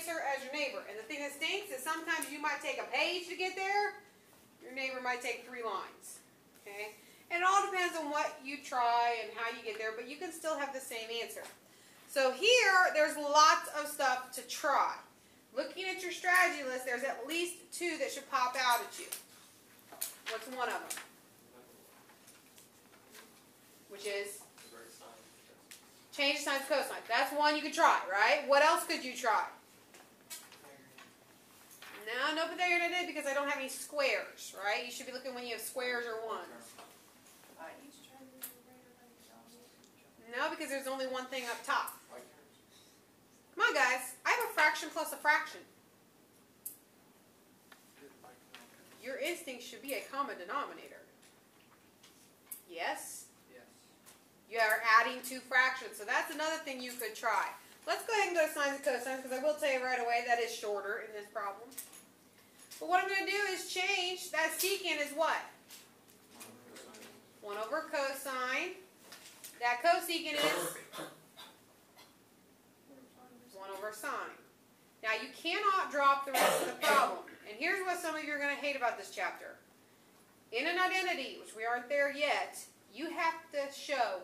answer as your neighbor. And the thing that stinks is sometimes you might take a page to get there. Your neighbor might take 3 lines. Okay? And it all depends on what you try and how you get there, but you can still have the same answer. So here, there's lots of stuff to try. Looking at your strategy list, there's at least 2 that should pop out at you. What's one of them? Which is? Change the signs to cosines. That's one you could try, right? What else could you try? No, no Pythagorean I did because I don't have any squares, right? You should be looking when you have squares or ones. No, because there's only one thing up top. Come on, guys. I have a fraction plus a fraction. Your instinct should be a common denominator. Yes? Yes. You are adding 2 fractions, so that's another thing you could try. Let's go ahead and go to sines and cosines, because I will tell you right away that is shorter in this problem. But what I'm going to do is change that secant is what? 1 over cosine. That cosecant is 1 over sine. Now you cannot drop the rest of the problem. And here's what some of you are going to hate about this chapter. In an identity, which we aren't there yet, you have to show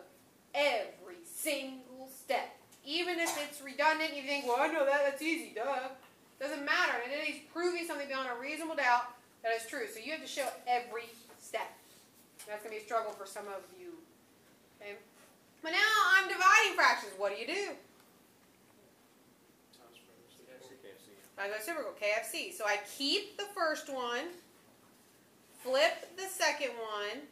every single step. Even if it's redundant, you think, well, I know that, that's easy, duh. Doesn't matter. An identity is proving something beyond a reasonable doubt that is true. So you have to show every step. That's going to be a struggle for some of you. Okay? But now I'm dividing fractions. What do you do? Times reciprocal, KFC. So I keep the first one, flip the second one,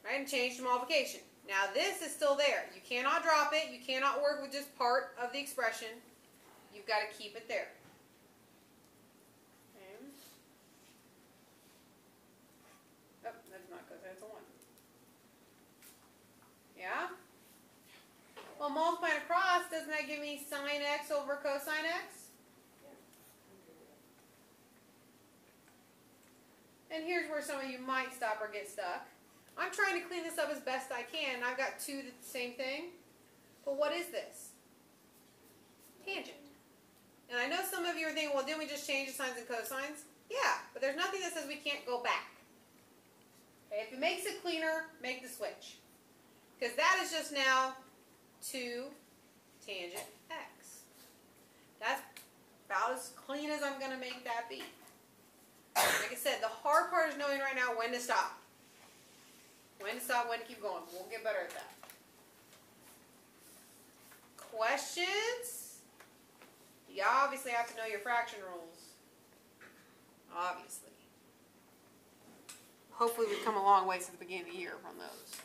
right, and change to multiplication. Now this is still there. You cannot drop it. You cannot work with just part of the expression. You've got to keep it there. Okay. Oh, that's not good. That's a 1. Yeah? Well, multiplying across, doesn't that give me sine x over cosine x? And here's where some of you might stop or get stuck. I'm trying to clean this up as best I can. I've got 2 that's the same thing. But what is this? Tangent. And I know some of you are thinking, well, didn't we just change the sines and cosines? Yeah, but there's nothing that says we can't go back. Okay, if it makes it cleaner, make the switch. Because that is just now 2 tangent x. That's about as clean as I'm going to make that be. Like I said, the hard part is knowing right now when to stop. When to stop, when to keep going. We'll get better at that. Questions? You obviously have to know your fraction rules. Obviously. Hopefully we've come a long way since the beginning of the year from those.